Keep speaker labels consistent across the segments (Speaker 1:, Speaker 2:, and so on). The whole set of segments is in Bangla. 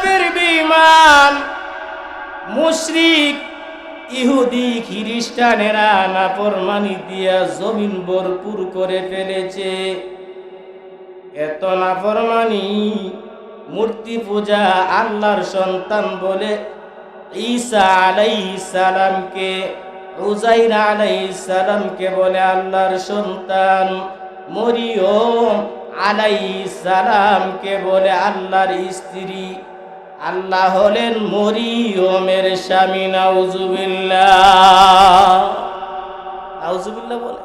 Speaker 1: কাফের বেঈমান মুশরিক ইহুদি খ্রিস্টানেরা নাফরমানি দিয়া জমিন ভরপুর করে ফেলেছে। এত নাফরমানি, মূর্তি পূজা, আল্লাহর সন্তান বলে ঈসা আলাইহিস সালামকে, উযাইর আলাইহিস সালামকে বলে আল্লাহর সন্তান, মরিয়ম আলাইহিস সালামকে বলে আল্লাহর স্ত্রী। আল্লাহ হলেন মরিয়মের স্বামী। নাউজুবিল্লাহ, নাউজুবিল্লাহ বলে।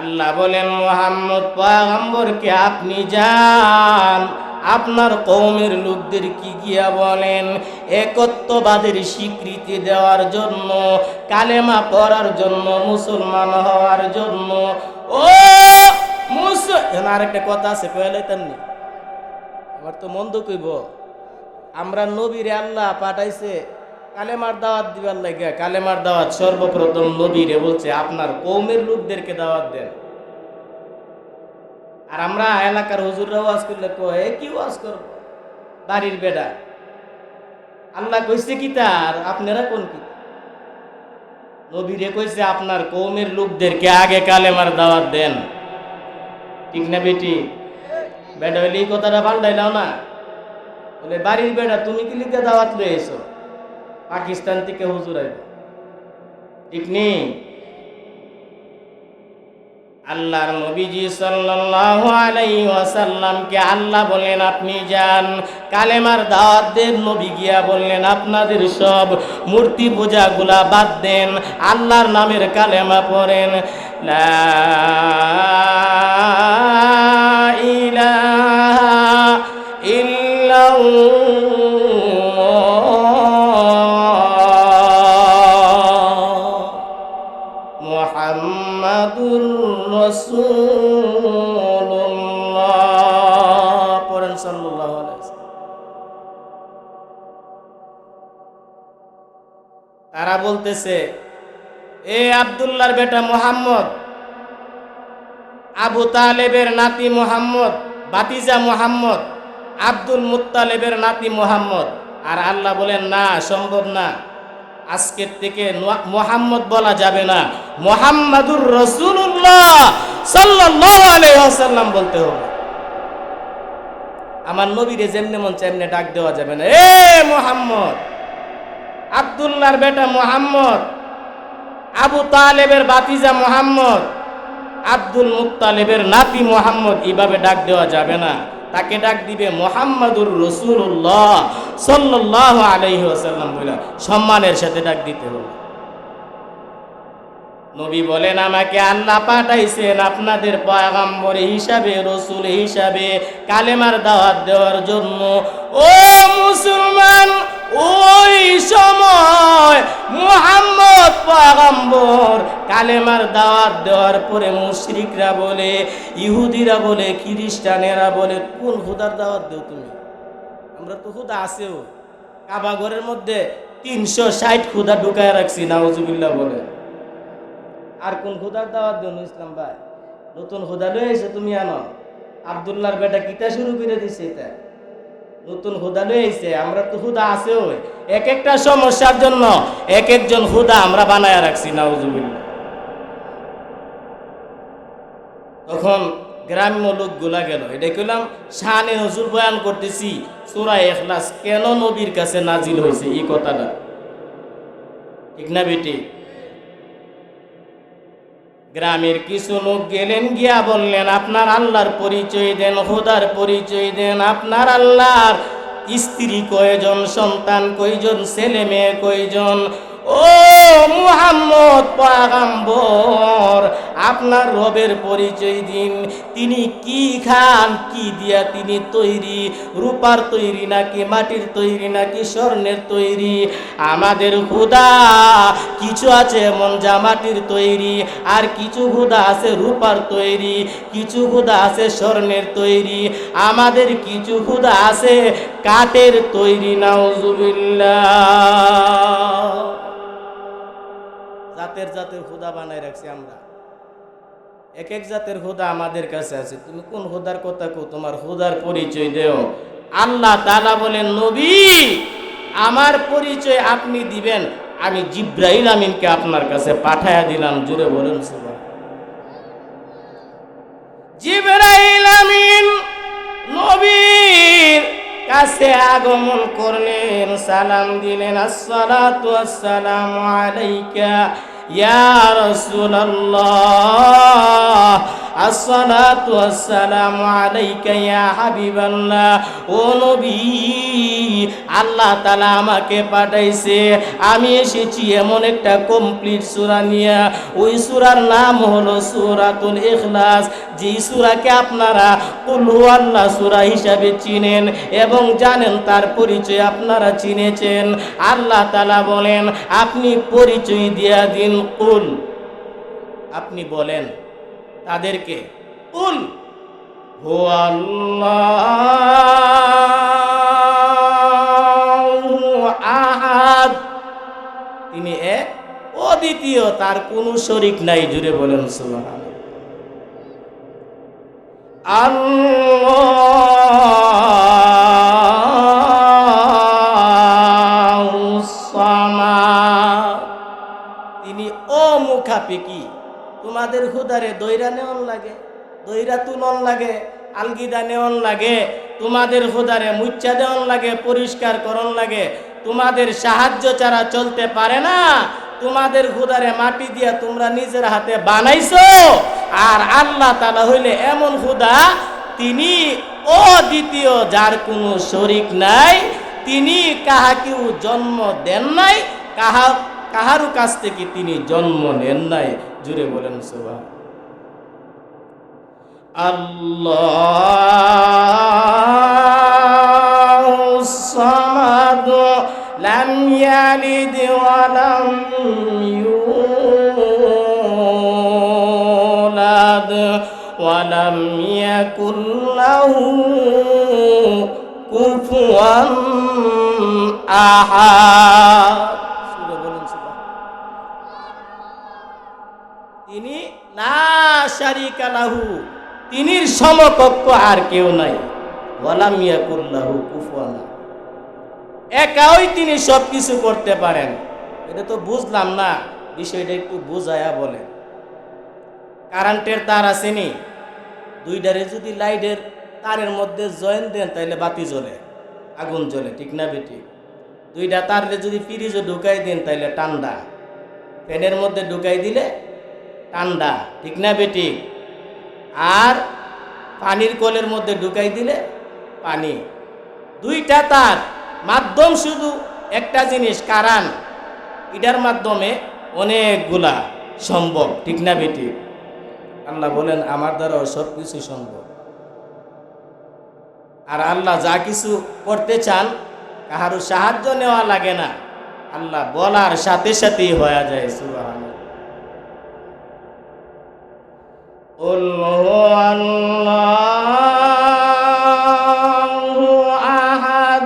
Speaker 1: আল্লাহ বলেন মুহাম্মদ পয়গম্বরকে আপনি যান আপনার কওমের লোকদের কি গিয়া বলেন, একত্ববাদের স্বীকৃতি দেওয়ার জন্য, কালেমা পড়ার জন্য, মুসলমান হওয়ার জন্য। ও আরেকটা কথা আছে কইলাইতাম নি, আমার তো মন্দ কইব। আমরা নবীরে আল্লাহ পাঠাইছে কালেমার দাওয়াত দিবার লাগে। কালেমার দাওয়াত সর্বপ্রথম নবীরে বলছে আপনার কওমের লোকদেরকে দাওয়াত দেন। আর আমরা এলাকার হুজুররা ওয়াজ করলে কয় কি ওয়াজ করব, বাড়ির বেড়া। আল্লাহ কইছে কি তার, আপনারা কোন কি? নবীরে কইছে আপনার কওমের লোকদেরকে আগে কালেমার দাওয়াত দেন। ঠিক না বেটি? বেটা হইলে এই কথাটা পাল্টাইলাও না। বলে বাড়ির বেড়া তুমি কি লিখে দাওয়াত লয়ে এসো, পাকিস্তান থেকে হুজুর আইব। ঠিক নেই? আল্লাহর নবীজি সাল্লাল্লাহু আলাইহি ওয়াসাল্লামকে আল্লাহ বলেন আপনি যান কালেমার দাওয়াত দেন। নবী গিয়া বললেন আপনাদের সব মূর্তি পূজাগুলা বাদ দেন, আল্লাহর নামের কালেমা পড়েন, লা ইলাহা ইল্লাল্লাহ মুহাম্মাদুর রাসূলুল্লাহ পড়েন সাল্লাল্লাহু আলাইহি ওয়াসাল্লাম। তারা বলতেছে এ আব্দুল্লাহর বেটা মুহাম্মদ, আবু তালেবের নাতি মুহাম্মদ, বাতিজা মুহাম্মদ, আব্দুল মুত্তালিবের নাতি মুহাম্মদ। আর আল্লাহ বলেন না, সম্ভব না, আজকের থেকে মুহাম্মদ বলা যাবে না, মুহাম্মাদুর রাসূলুল্লাহ সাল্লাল্লাহু আলাইহি ওয়াসাল্লাম বলতে হবে। আমার নবীরে যেমনে মন চাইমনে ডাক দেওয়া যাবে না। এ মুহাম্মদ, আব্দুল্লাহর বেটা মুহাম্মদ, আবু তালেবের বাতিজা মুহাম্মদ, আব্দুল মুত্তালিবের নাতি মুহাম্মদ, এইভাবে ডাক দেওয়া যাবে না। তাকে ডাক দিবে মুহাম্মাদুর রাসূলুল্লাহ সাল্লাল্লাহু আলাইহি ওয়াসাল্লাম বলে সম্মানের সাথে ডাক দিতে হবে। নবী বলেন আমাকে আল্লাহ পাঠাইছেন আপনাদের পয়গম্বর হিসাবে, রাসূল হিসাবে কালেমার দাওয়াত দেওয়ার জন্য। ও মুসলমান, ওই সময় মুহাম্মদ পয়গম্বর কালেমার দাওয়াত দেওয়ার পরে মুশরিকরা বলে, ইহুদিরা বলে, খ্রিস্টানেরা বলে কোন খোদার দাওয়াত দেও তুমি? আমরা তো খোদা আছেও, কাবা ঘরের মধ্যে 360 খোদা ঢুকায় রাখছি। নাউজুবিল্লাহ বলে আর কোন খোদার দাওয়াত দেও? ইসলাম ভাই নতুন খোদা লয়ে এসে তুমি আনো। আব্দুল্লাহর বেটা কিতা শুরু করে দিছে, এটা নতুন খোদা লয়ে আইছে। আমরা তো খোদা আছেও, এক একটা সমস্যার জন্য এক একজন খোদা আমরা বানায় রাখছি। নাউজুবিল্লাহ। তখন গ্রাম্য লোকগুলা গেল, এটা কইলাম শানে হুজুর বয়ান করতেছি সূরা ইখলাস কেন নবীর কাছে নাজিল হয়েছে এই কথাটা। ঠিক না বেটি? গ্রামের কিছু লোক গেলেন, গিয়া বললেন আপনার আল্লাহর পরিচয় দেন, খোদার পরিচয় দেন। আপনার আল্লাহর স্ত্রী কয়জন, সন্তান কয়জন, ছেলে মেয়ে কয়জন? ও মুহাম্মদ পয়গম্বর, আপনার রবের পরিচয় দিন। তিনি কি খান, কি দিয়া তিনি তৈরি? রূপার তৈরি নাকি মাটির তৈরি নাকি স্বর্ণের তৈরি? আমাদের খোদা কিছু আছে এমন যা মাটির তৈরি, আর কিছু খোদা আছে রূপার তৈরি, কিছু খোদা আছে স্বর্ণের তৈরি, আমাদের কিছু খোদা আছে কাঠের তৈরি। নাউজুবিল্লাহ। জাতের জাতের খোদা বানায় রাখছি আমরা। এক এক জাতের খোদা আমাদের কাছে আছে, তুমি কোন খোদার কথা কও, তোমার খোদার পরিচয় দেও। আল্লাহ তাআলা বলেন, নবী আমার পরিচয় আপনি দিবেন, আমি জিব্রাইল আমিনকে আপনার কাছে পাঠায়া দিলাম। জুড়ে বলেন সুবহান। জিব্রাইল আমিন নবীর কাছে আগমন করলেন, সালাম দিলেন, আসসালাতু আসসালামু আলাইকা ইয়া রাসূলুল্লাহ, আসসালাতু আসসালামু আলাইকা ইয়া হাবিবাল্লাহ। ও নবী, আল্লাহ তাআলা আমাকে পাঠাইছে, আমি এসেছি এমন একটা কমপ্লিট সূরা নিয়ে। ওই সূরার নাম হলো সূরাতুল ইখলাস, যেই সূরাকে আপনারা কুল হুয়াল্লাহ সূরা হিসাবে চিনেন এবং জানেন, তার পরিচয় আপনারা চিনেছেন। আল্লাহ তাআলা বলেন, আপনি পরিচয় দিয়া দিন। কুল, আপনি বলেন তাদেরকে, কুল হুয়াল্লাহু আহাদ, তিনি এক, অদ্বিতীয়, তার কোনো শরীক নাই। জুড়ে বলেন সুবহানাল্লাহ। আল্লাহুস সামাদ, তিনি অমুখাপেক্ষী। তোমাদের খুদারে দইরা নেওয়ান লাগে, দইরা তুলন লাগে, আলগিদা নেওয়ান লাগে, তোমাদের খুদারে মুচ্ছা দেওয়ান লাগে, পরিষ্কার করন লাগে। তোমাদের সাহায্য ছাড়া চলতে পারে না। তোমাদের খুদারে মাটি দিয়া তোমরা নিজের হাতে বানাইছো। আর আল্লাহ তাআলা হইলে এমন খুদা, তিনি অদ্বিতীয়, যার কোনো শরীক নাই। তিনি কাহাকেও জন্ম দেন নাই, কাহারও কাছ থেকে তিনি জন্ম নেন নাই। জুড়ে বলেন সুবহান। আল্লাহুস সামাদ, লাম ইয়ালিদ ওয়া লাম ইউলাদ ওয়া লাম ইয়াকুল লাহু কুফুয়ান আহাদ। তিনি লা শারীকা লাহু, তিনির সমকক্ষ আর কেউ নাই। ওয়ালাম ইয়াকুল লাহু কুফুয়ান, একাই তিনি সব কিছু করতে পারেন। এটা তো বুঝলাম না, বিষয়টা একটু বুঝায়া বলেন। কারেন্টের তার আসেনি, দুইটারে যদি লাইটের তারের মধ্যে জয়েন দেন তাহলে বাতি জ্বলে, আগুন জ্বলে, ঠিক না বেটি? দুইটা তারে যদি ফ্রিজে ঢুকাই দেন তাহলে ঠান্ডা, ফ্যানের মধ্যে ঢুকাই দিলে ঠান্ডা, ঠিক না বেটি? আর পানির কলের মধ্যে ঢুকাই দিলে পানি। দুইটা তার, মাধ্যম শুধু একটা জিনিস, কারেন্ট। এটার মাধ্যমে অনেকগুলা সম্ভব, ঠিক না বেটি? আল্লাহ বলেন, আমার দ্বারাও সব কিছু সম্ভব। আর আল্লাহ যা কিছু করতে চান, কাহারও সাহায্য নেওয়া লাগে না, আল্লাহ বলার সাথে সাথেই হয়ে যায়। সুবহানাল্লাহ। আল্লাহু আহাদ,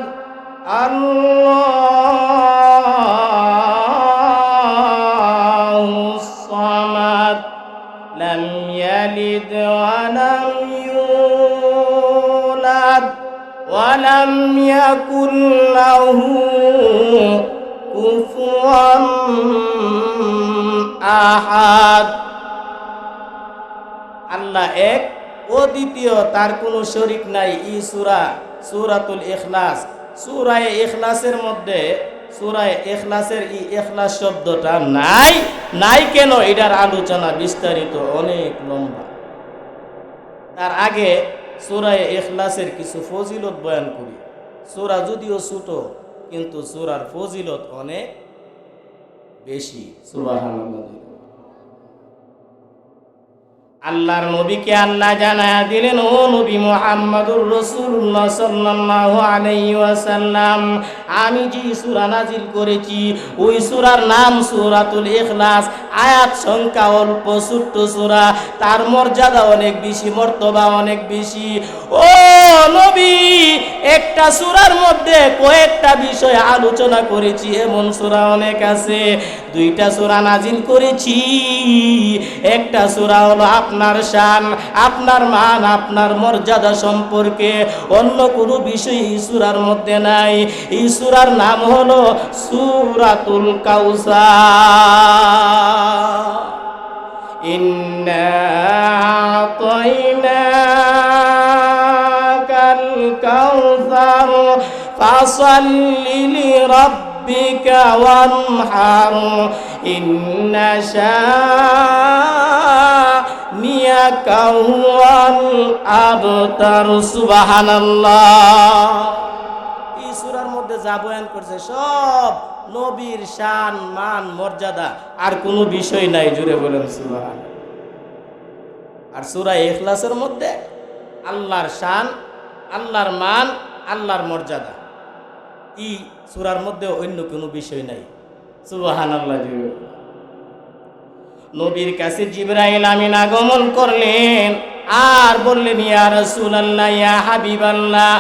Speaker 1: আল্লাহুস সামাদ, লাম ইয়ালিদ ওয়া লাম ইউলাদ ওয়া লাম ইয়াকুল লাহু কুফুয়ান আহাদ। আল্লাহ এক, অদ্বিতীয়, তার কোনো শরীক নাই। এই সূরা সূরাতুল ইখলাস। সূরায়ে ইখলাসের মধ্যে, সূরায়ে ইখলাসের এই ইখলাস শব্দটা নাই। নাই কেন? এটার আলোচনা বিস্তারিত, অনেক লম্বা। তার আগে সূরায়ে ইখলাসের কিছু ফজিলত বয়ান করি। সূরা যদিও ছোট, কিন্তু সূরার ফজিলত অনেক বেশি। সুবহানাল্লাহ। আল্লাহর নবীকে আল্লাহ জানায়া দিলেন, ও নবী মুহাম্মদুর রাসূলুল্লাহ সাল্লাল্লাহু আলাইহি ওয়াসাল্লাম, আমি যে সূরা নাজিল করেছি ওই সূরার নাম সূরাতুল ইখলাস। আয়াত সংখ্যা অল্প, ছোট্ট সূরা, তার মর্যাদা অনেক বেশি, মর্তবা অনেক বেশি। ও নবী, একটা সূরার মধ্যে কয়েকটা বিষয় আলোচনা করেছি, এমন সূরা অনেক আছে। দুইটা সূরা নাজিল করেছি, একটা সূরা হলো আপনার শান, আপনার মান, আপনার মর্যাদা সম্পর্কে, অন্য কোনো বিষয় এই সূরার মধ্যে নাই। এই সূরার নাম হলো সূরাতুল কাউসার। ইন্না আ'তাইনাকাল কাউসার ফাসাল্লি লিরাব্বিকা ওয়ানহার ইন্না শানিয়াকা হুয়াল আবতার। সুবহানাল্লাহ। এই সূরার মধ্যে যা বয়ান করছে সব নবীর শান, মান, মর্যাদা, আর কোনো বিষয় নাই। জুড়ে বলেন সুবহানাল্লাহ। আর সূরা ইখলাসের মধ্যে আল্লাহর শান, আল্লাহর মান, আল্লাহর মর্যাদা, এই সূরার মধ্যে অন্য কোনো বিষয় নাই। সুবহানাল্লাহ। নবীর কাছে জিবরাইল আমিন আগমন করলেন আর বললেন, ইয়া রাসূলুল্লাহ, ইয়া হাবিবাল্লাহ,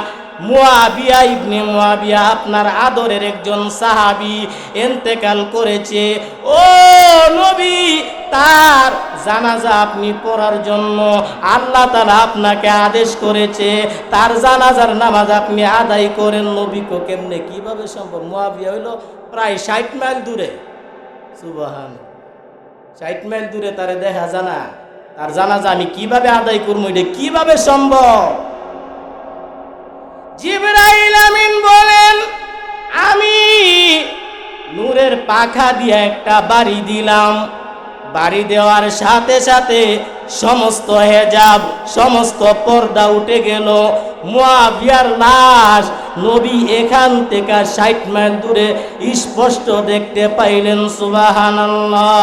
Speaker 1: মুয়াবিয়া ইবনে মুয়াবিয়া আপনার আদরের একজন সাহাবী ইন্তেকাল করেছে। ও নবী, তার জানাজা আপনি পড়ার জন্য আল্লাহ তাআলা আপনাকে আদেশ করেছে, তার জানাজার নামাজ আপনি আদায় করেন। নবীকে কেমনে, কিভাবে সম্ভব? মুয়াবিয়া হইল প্রায় 60 মাইল দূরে। সুবহানাল্লাহ। 60 মাইল দূরে তারে দেখা জানা, তার জানাজা আমি কিভাবে আদায় করবো, এটা কিভাবে সম্ভব? জিবরাইল আমিন বলেন, আমি নূরের পাখা দিয়ে একটা বাড়ি দিলাম। বাড়ি দেওয়ার সাথে সাথে সমস্ত হেজাব, সমস্ত পর্দা উঠে গেল। মুয়াবিয়ার লাশ নবী এখান থেকে 60 মাইল দূরে স্পষ্ট দেখতে পাইলেন। সুবহানাল্লাহ।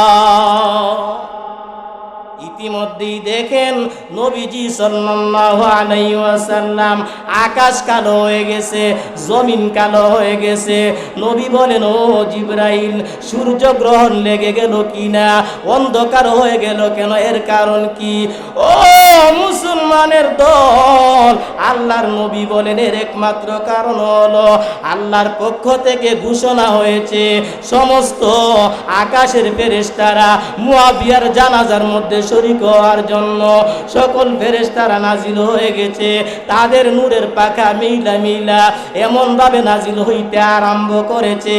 Speaker 1: ইতিমধ্যেই দেখেন নবীজি সাল্লাল্লাহু আলাইহি ওয়াসাল্লাম, আকাশ কালো হয়ে গেছে, জমিন কালো হয়ে গেছে। নবী বলেন, ও জিবরাইল, সূর্য গ্রহণ লেগে গেল কিনা, অন্ধকার হয়ে গেল কেন, এর কারণ কি? ও মুসলমানের দল, আল্লাহর নবী বলেন, এর একমাত্র কারণ হলো আল্লাহর পক্ষ থেকে ঘোষণা হয়েছে সমস্ত আকাশের ফেরেশতারা মুয়াবিয়ার জানাজার মধ্যে শরীক হওয়ার জন্য সকল ফেরেশতারা নাজিল হয়ে গেছে। তাদের নূরের পাখা মিলা মিলা এমন ভাবে নাজিল হইতে আরম্ভ করেছে,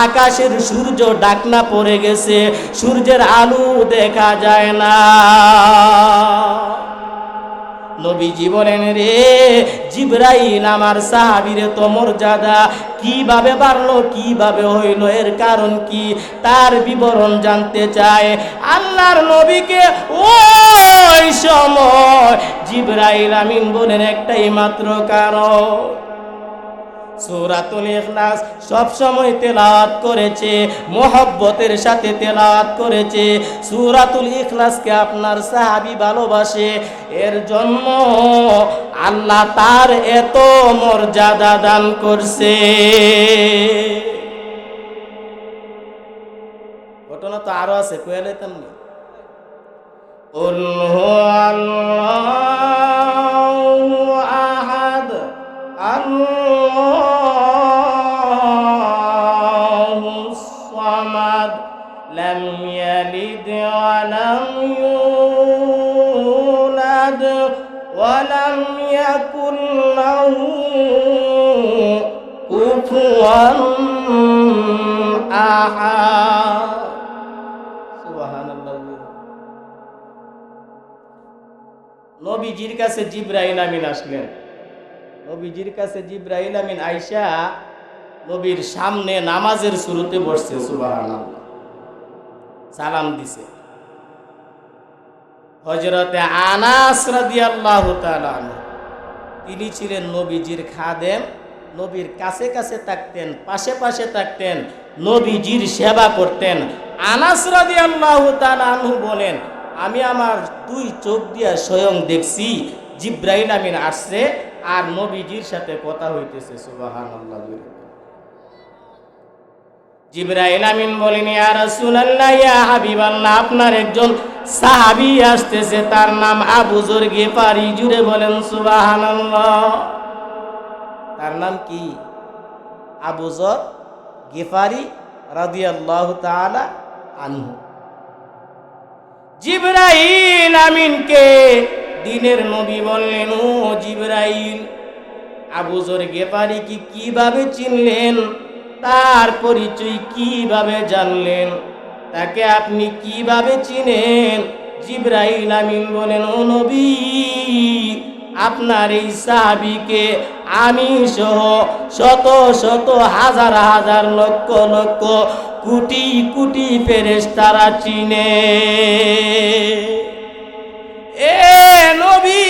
Speaker 1: আকাশের সূর্য ডাকনা পড়ে গেছে, সূর্যের আলো দেখা যায় না। নবীজি বলেন, রে জিবরাইল, আমার সাহাবীর তো মর্যাদা কিভাবে বাড়লো, কিভাবে হইল, এর কারণ কি, তার বিবরণ জানতে চায়। আল্লাহর নবীকে ওই সময় জিবরাইল আমিন বলেন, একটাই মাত্র কারণ। সূরাতুল ইখলাস সব সময় তেলাওয়াত করেছে, মোহব্বতের সাথে তেলাওয়াত করেছে। সূরাতুল ইখলাসকে আপনার সাহাবী ভালোবাসে, এর জন্য আল্লাহ তার এত মর্যাদা দান করছে। ঘটনা তো আরো আছে, কইলে তেমনি। কুল হুয়াল্লাহু আহাদ, আল্লাহুস সামাদ, লাম ইয়ালিদ ওয়া লাম ইউলাদ ওয়া লাম ইয়াকুল লাহু কুফুয়ান আহাদ। সুবহানাল্লাহ। নবীজির কাছে জিবরাইল আমিন আসলেন। নবীজির কাছে জিবরাইল আমিন আয়েশা নবীর সামনে নামাজের শুরুতে বসছে। সুবহানাল্লাহ। সালাম দিছে। হযরতে আনাস রাদিয়াল্লাহু তাআলা আনহু, তিনি ছিলেন নবীজির খাদেম, নবীর কাছে কাছে থাকতেন, পাশে পাশে থাকতেন, নবীজির সেবা করতেন। আনাস রাদিয়াল্লাহু তাআলা আনহু বলেন, আমি আমার 2 চোখ দিয়া স্বয়ং দেখছি জিবরাইল আমিন আসছে আর নবীজির সাথে কথা হইতেছে। সুবহানাল্লাহ। জিবরাইল আমিন বলেন, ইয়া রাসূলুল্লাহ, ইয়া হাবিবাল্লাহ, আপনার একজন সাহাবী আসতেছে, তার নাম আবু যর গিফারি। জুড়ে বলেন সুবহানাল্লাহ। তার নাম কি? আবু যর গিফারি রাদিয়াল্লাহু তাআলা আনহু। জিবরাইল আমিনকে দিনের নবী বললেন, ও জিবরাইল, আবু যর গিফারি কি কিভাবে চিনলেন? তার পরিচয় কিভাবে জানলেন? তাকে আপনি কিভাবে চিনেন? জিবরাইল আমিন বলেন, ও নবী, আপনার এই সাহাবীকে আমি সহ শত শত হাজার হাজার লক্ষ লক্ষ কোটি কোটি ফেরেশতারা চিনে। এ নবী,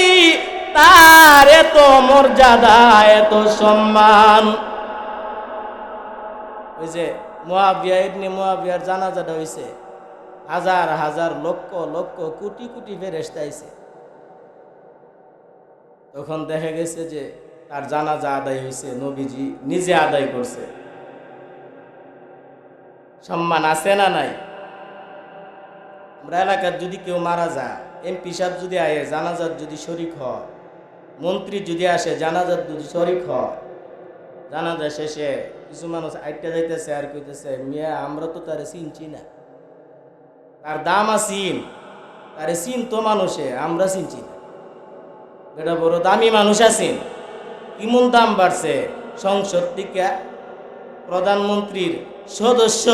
Speaker 1: তার এত মর্যাদা, এত সম্মান। ওই যে মুআবিয়া ইবনে মুআবিয়ার জানাজাটা হইছে, হাজার হাজার লক্ষ লক্ষ কোটি কোটি ফেরেশতা আইছে। তখন দেখা গেছে যে তার জানাজা আদায় হয়েছে, নবীজি নিজে আদায় করছে। সম্মান আছে না নাই? আমরা এলাকার যদি কেউ মারা যায়, এমপি সাহেব যদি আয়ে জানাজার যদি শরিক হয়, মন্ত্রী যদি আসে জানাজার যদি শরিক হয়, জানাজা শেষে কিছু মানুষ আইটা যাইতেছে আর কইতেছে, মিয়া আমরা তো তারে চিনছি না, তার দাম আসিন, তারে চিন তো মানুষে, আমরা চিনছি না। এটা বড় দামি মানুষ আছেন, ইমন দাম বাড়ছে, সংসদ থেকে প্রধানমন্ত্রীর সদস্য,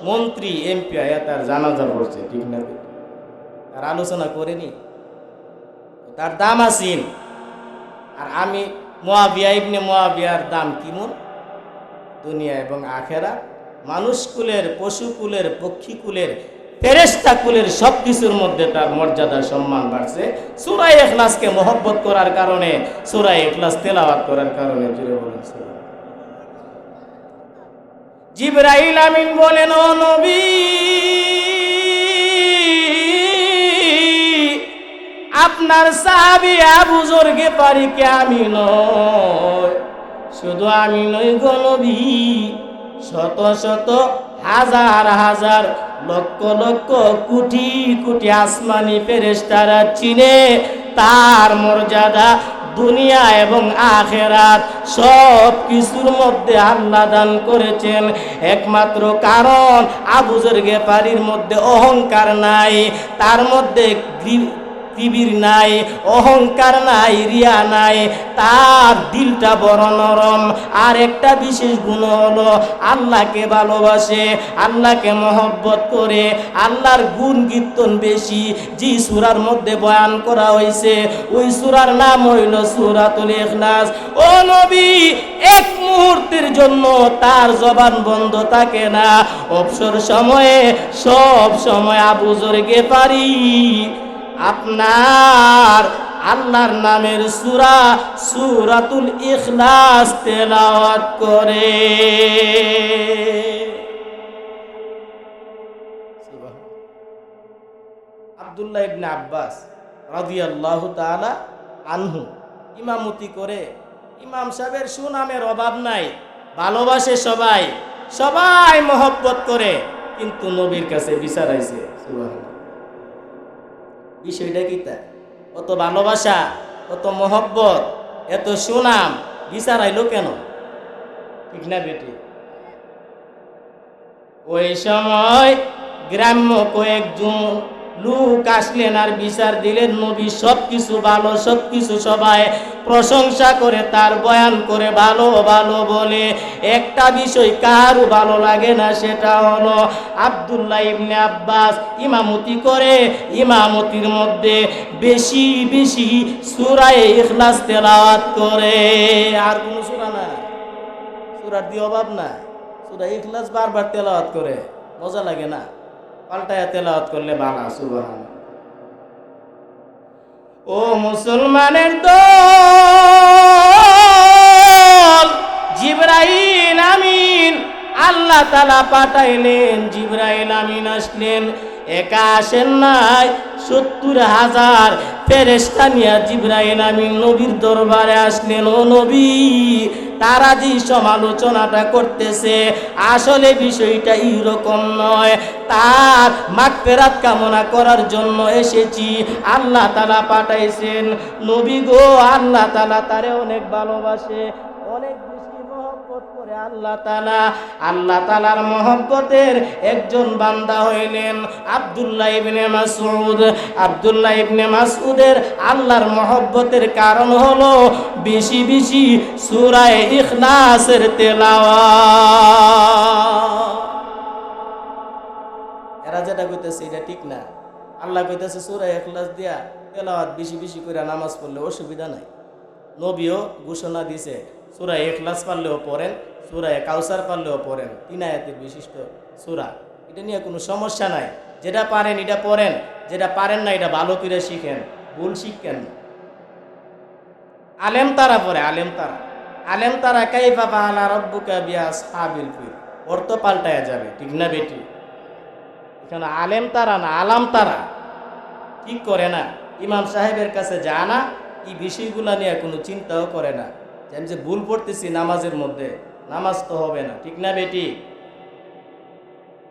Speaker 1: মন্ত্রী, এমপি আয়া তার জানাজা পড়ছে, ঠিক না? তার আলোচনা করেনি, তার দাম আছেন। আর আমি মুআবিয়া ইবনে মুআবিয়ার দাম কিমন দুনিয়া এবং আখেরা, মানুষ কুলের, পশু কুলের, পক্ষী কুলের, ফেরেশতা কুলের সব কিছুর মধ্যে তার মর্যাদা সম্মান বাড়ছে সূরা ইখলাসকে মহব্বত করার কারণে, সূরা ইখলাস তেলাওয়াত করার কারণে। জুড়ে বলেন জিবরাইল আমিন বলেন, ও নবী, আপনার সাহাবী আবু যর গিফারিকে আমি নয়, শুধু আমি নই গো নবী, শত শত হাজার হাজার লক্ষ লক্ষ কোটি কোটি আসমানি ফেরেশতারা চিনে। তার মর্যাদা দুনিয়া এবং আখেরাত সব কিছুর মধ্যে আল্লাহ দান করেছেন। একমাত্র কারণ আবু যর গিফারির মধ্যে অহংকার নাই, তার মধ্যে কিবির নাই, অহংকার নাই, রিয়া নাই, তার দিলটা বড় নরম। আর একটা বিশেষ গুণ হলো আল্লাহকে ভালোবাসে, আল্লাহকে মহব্বত করে, আল্লাহর গুণ কীর্তন বেশি। যে সূরার মধ্যে বয়ান করা হয়েছে ওই সূরার নাম হইল সূরাতুল ইখলাস। ও নবী, এক মুহূর্তের জন্য তার জবান বন্ধ থাকে না, অবসর সময়ে সব সময় আবু যর গিফারি আপনার আল্লাহর নামের সূরা সূরাতুল ইখলাস তেলাওয়াত করে। আব্দুল্লাহ ইবনে আব্বাস রাদিয়াল্লাহু তাআলা আনহু ইমামতি করে। ইমাম সাহেবের সুনামের অভাব নাই, ভালোবাসে সবাই, সবাই মহব্বত করে, কিন্তু নবীর কাছে বিচারাইছে। সুবহানাল্লাহ। বিষয়টা কি? তা কত ভালোবাসা, কত মহব্বত, এত সুনাম, বিচার আইলো কেন? ঠিক না বেটি? ওই সময় গ্রাম্য কয়েকজন লোক আসলেন আর বিচার দিলেন। নবী সবকিছু ভালো, সবকিছু সবাই প্রশংসা করে, তার বয়ান করে, ভালো ভালো বলে। একটা বিষয় কারও ভালো লাগে না, সেটা হলো আব্দুল্লাহ ইবনে আব্বাস ইমামতি করে, ইমামতির মধ্যে বেশি বেশি সূরা ইখলাস তেলাওয়াত করে। আর কোন সূরা না, সূরার দিয়ে অভাব না, সূরা ইখলাস বারবার তেলাওয়াত করে, মজা লাগে না? পাল্টায়া তেলাওয়াত করলে বানা। সুবহানাল্লাহ। ও মুসলমানের দল, জিবরাইল আমিন আল্লাহ তাআলা পাঠাইলেন। জিবরাইল আমিন আসলেন, একা আসেন নাই, 70,000 ফেরেশতা নিয়ে জিবরাইল আমিন নবীর দরবারে আসলেন। ও নবী, তারা যে সমালোচনাটা করতেছে আসলে বিষয়টা এরকম নয়। তার মাগফিরাত কামনা করার জন্য এসেছি। আল্লাহ তাআলা পাঠাইছেন নবী গো, আল্লাহ তাআলা তারে অনেক ভালোবাসে, অনেক বেশি মহব্বত করে আল্লাহ তাআলা। আল্লাহ তাআলার মহব্বতের একজন বান্দা হইলেন আব্দুল্লাহ ইবনে মাসউদ। আব্দুল্লাহ ইবনে মাসউদের আল্লাহর মহব্বতের কারণ হলো বেশি বেশি সূরা ইখলাসের তেলাওয়াত। এরা যেটা কইতেছে এটা ঠিক না। আল্লাহ কইতেছে সূরা ইখলাস দিয়া তেলাওয়াত বেশি বেশি করে নামাজ পড়লে অসুবিধা নাই। নবীও ঘোষণা দিছে সূরা ইখলাস পারলেও পড়েন, সূরা কাউসার পারলেও পড়েন, 3 আয়াতের বিশিষ্ট সূরা। এটা নিয়ে কোনো সমস্যা নাই। যেটা পারেন এটা পড়েন, যেটা পারেন না এটা ভালো করে শিখেন, ভুল শিখেন না। আলেম তারা পড়ে, আলেম তারা, আলেম তারা কাইফা ফাআলা রাব্বুকা বিআসহাবিল ফিল, অর্থ পাল্টায়া যাবে, ঠিক না বেটি? এখানে আলেম তারা না, আলাম তারা ঠিক করে না। ইমাম সাহেবের কাছে যায় না, এই বিষয়গুলো নিয়ে কোনো চিন্তাও করে না। আমি যে ভুল পড়তেছি নামাজের মধ্যে, নামাজ তো হবে না, ঠিক না বেটি?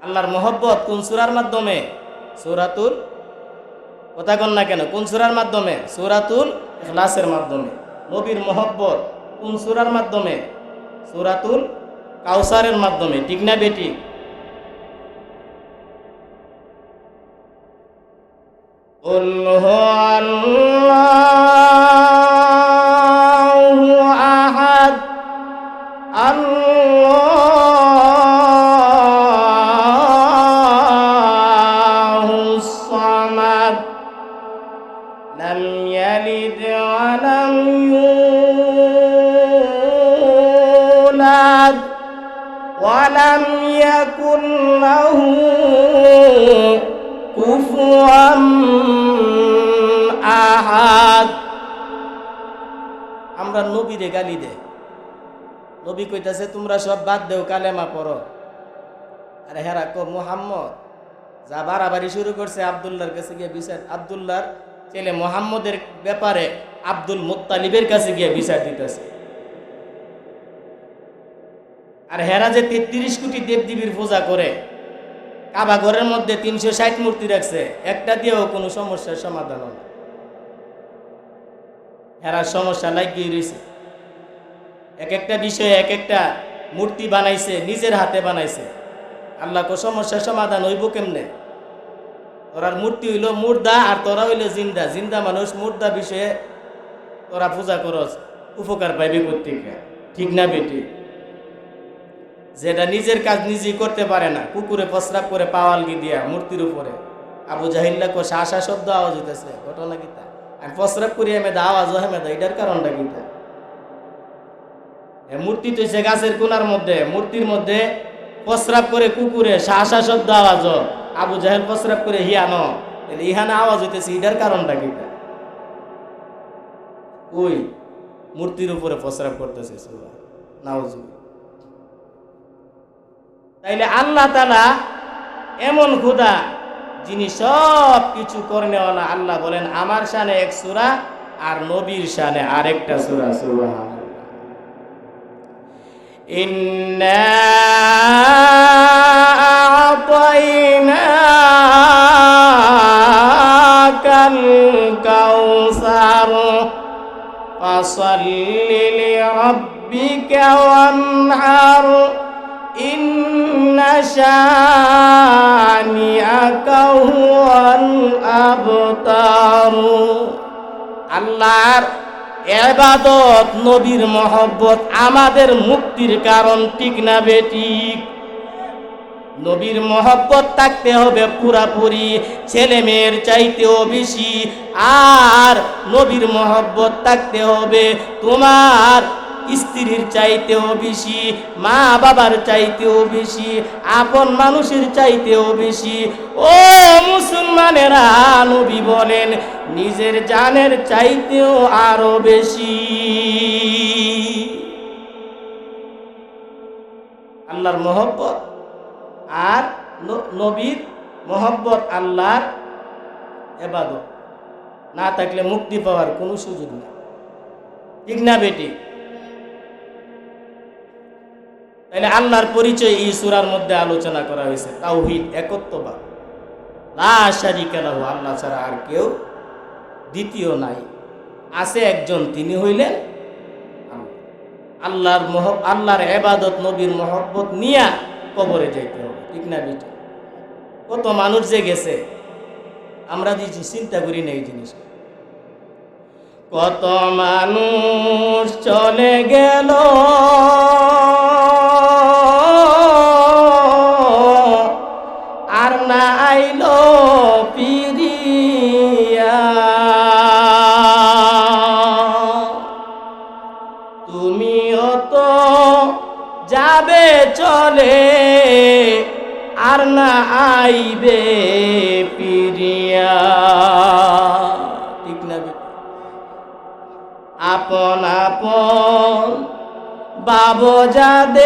Speaker 1: আল্লাহর মহব্বত কোন সূরার মাধ্যমে? সূরাতুল, কথা কন না কেন, কোন সূরার মাধ্যমে? সূরাতুল ইখলাসের মাধ্যমে। নবীর মহব্বত কোন সূরার মাধ্যমে? সূরাতুল কাউসারের মাধ্যমে, ঠিক না বেটি? قل هو الله أحد الله الصمد لم يلد ولم يولد ولم يكن له কুফুয়ান আহাদ। আমরা নবীরে গালি দেয়। নবী কইতাছে তোমরা সব বাদ দেও, কালেমা পড়ো। আরে হেরা কো মুহাম্মদ যা বাড়াবাড়ি শুরু করছে আব্দুল্লাহর কাছে গিয়ে বিচার, আব্দুল্লাহর ছেলে মুহাম্মদের ব্যাপারে আব্দুল মুত্তালিবের কাছে গিয়ে বিচার দিতেছে। আর হেরা যে 33 কোটি দেবদেবীর পূজা করে, কাবা ঘরের মধ্যে 360 মূর্তি রাখছে, একটা দিয়েও কোনো সমস্যার সমাধান হয় না। হেরার সমস্যা লাগিয়ে রয়েছে। এক একটা বিষয়ে এক একটা মূর্তি বানাইছে, নিজের হাতে বানাইছে। আল্লাহ কো সমস্যার সমাধান হইব কেমনে? তোরার মূর্তি হইল মুর্দা আর তোরা হইল জিন্দা। জিন্দা মানুষ মুর্দা বিষয়ে তোরা পূজা করস, উপকার পাইবে কোত্থেকে, ঠিক না বেটি? যেটা নিজের কাজ নিজেই করতে পারে না, কুকুরে প্রস্রাব করে পাওয়ালগি দিয়া মূর্তির উপরে। আবু জাহিল্লা কো শাসা শব্দ আওয়াজ হইতেছে, ঘটনা কিতা? আর প্রস্রাব করি মেদা আওয়াজ হয় মেদা, এটার কারণটা কিতা? মূর্তি তো সে গাছের কোনার মধ্যে, মূর্তির মধ্যে প্রস্রাব করে কুকুরে শাসা শব্দ আওয়াজ। আবু জাহেল প্রস্রাব করে হিয়ানো, ইহানা আওয়াজ হইতেছে, এটার কারণটা কিতা? ওই মূর্তির উপরে প্রস্রাব করতেছে নাউজুবিল্লাহ। তাইলে আল্লাহ তাআলা এমন খোদা যিনি সব কিছু করনেওয়ালা। আল্লাহ বলেন আমার শানে এক সূরা আর নবীর শানে আরেকটা সূরা। সুবহানাল্লাহ। ইন্না আ'তাইনাকাল কাউসার ফাসাল্লি লিরাব্বিকা ওয়ানহার ইন্না শানিআকা হুয়াল আবতার। আল্লাহর ইবাদত, নবীর মহব্বত আমাদের মুক্তির কারণ, ঠিক না বেঠিক? নবীর মহব্বত থাকতে হবে পুরাপুরি, ছেলে মেয়ের চাইতেও বেশি। আর নবীর মহব্বত থাকতে হবে তোমার স্ত্রীর চাইতেও বেশি, মা বাবার চাইতেও বেশি, আপন মানুষের চাইতেও বেশি। ও মুসলমানেরা, নবী বলেন নিজের জানের চাইতেও আরো বেশি। আল্লাহর মহব্বত আর নবীর মহব্বত আল্লাহর ইবাদত না থাকলে মুক্তি পাওয়ার কোনো সুযোগ নেই, ঠিক না বেটি? তাহলে আল্লাহর পরিচয় এই সূরার মধ্যে আলোচনা করা হয়েছে, তাওহীদ, একত্ববাদ। লা শারীকা লাহু, আল্লাহ ছাড়া আর কেউ দ্বিতীয় নাই, আছে একজন, তিনি হইলেন আল্লাহর ইবাদত, নবীর মহব্বত নিয়া কবরে যাইতে হবে, ঠিক না বেটা? কত মানুষ যে গেছে, আমরা যে চিন্তা করি না এই জিনিস। কত মানুষ চলে গেল আর না আইলো ফিরিয়া, তুমিও তো যাবে চলে আর না আইবে ফিরিয়া, ঠিক না? আপন আপন বাবু যাদের,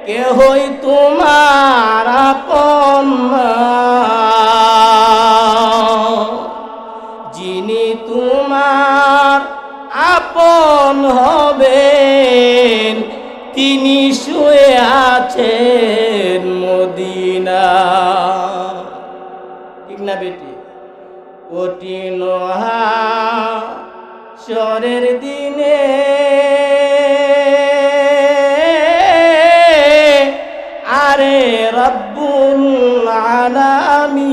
Speaker 1: কেহই তোমার আপন না, যিনি তোমার আপন হবেন তিনি শুয়ে আছেন মদিনা, ঠিক না বেটি? কঠিন হাসরের দিনে আরে রব্বুল আলামিন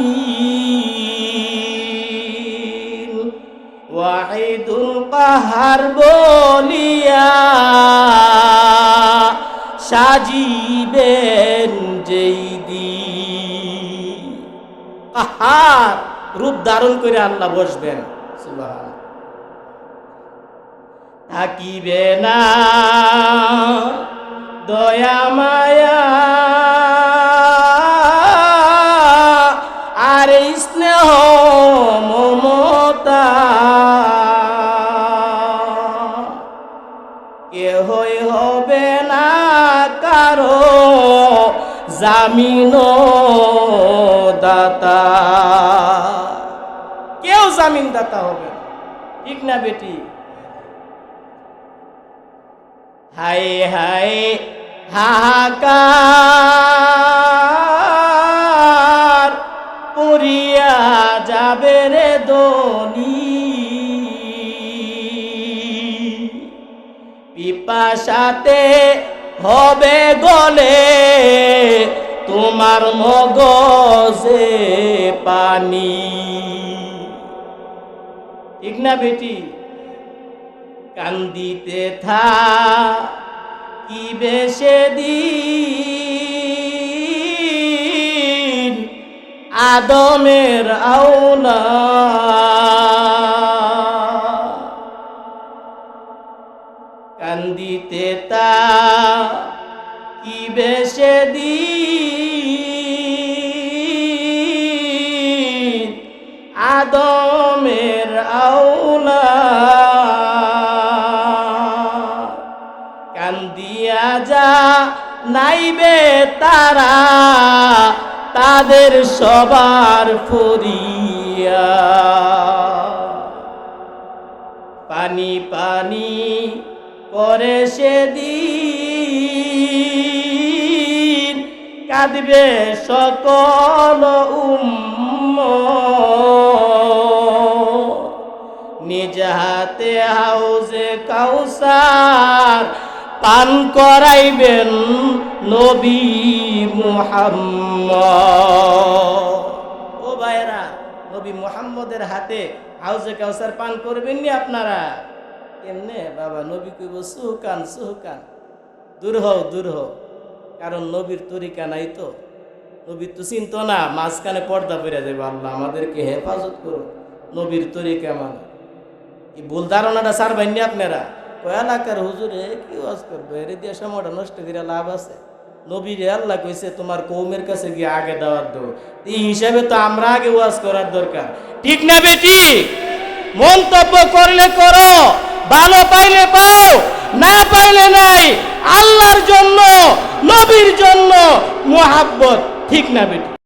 Speaker 1: ওয়াহিদুল কাহার বলিয়া সাজিবেন যেই দিন, কাহার রূপ ধারণ করে আল্লাহ বসবেন, সুবহান। থাকিবে না দয়া মায়া আর স্নেহ মমতা, কেহই হবে না কারো জামিন দাতা, কেউ জামিন দাতা হবে, ঠিক না বেটি? হায় হায় হাহাকার পুরিয়া যাবে রে দনি, পিপাসাতে হবে গলে তোমার মগজে পানি, ঠিক না বেটি? কান্দিতে থাকিবে সেদিন আদমের আওলাদ, কান্দিতে থাকিবে সেদিন আদমের আওলাদ, কান্দিয়া যা নাইবে তারা তাদের সবার ফরিয়া, পানি পানি করে সেদিন কাঁদবে সকল উম্মত, নিজ হাতে হাউজে কাউসার পান করাইবেন নবী মুহাম্মদ। ও ভাইরা, নবী মুহাম্মদের হাতে হাউজে কাউসার পান করবেন নি আপনারা? কেমনে বাবা? নবী কইব সুহকান সুহকান, দূর হও দূর হও, কারণ নবীর তরিকা নাই তো, নবীর তো চিন্ত না, মাঝখানে পর্দা পড়ে যাবে। আল্লাহ আমাদেরকে হেফাজত করো, নবীর তরিকা মানে। এই ভুল ধারণাটা ছাড়বেন নি আপনারা। এলাকার হুজুরে কি ওয়াজ করবে, এর দিয়ে সময়টা নষ্ট করে লাভ আছে? নবীর আল্লাহ কইছে তোমার কৌমের কাছে গিয়ে আগে দাওয়াত দাও, এই হিসাবে তো আমরা আগে ওয়াজ করার দরকার, ঠিক না বেটি? মন্তব্য করলে করো, ভালো পাইলে পাও, না পাইলে নাই, আল্লাহর জন্য নবীর জন্য মুহাব্বত, ঠিক না বেটি?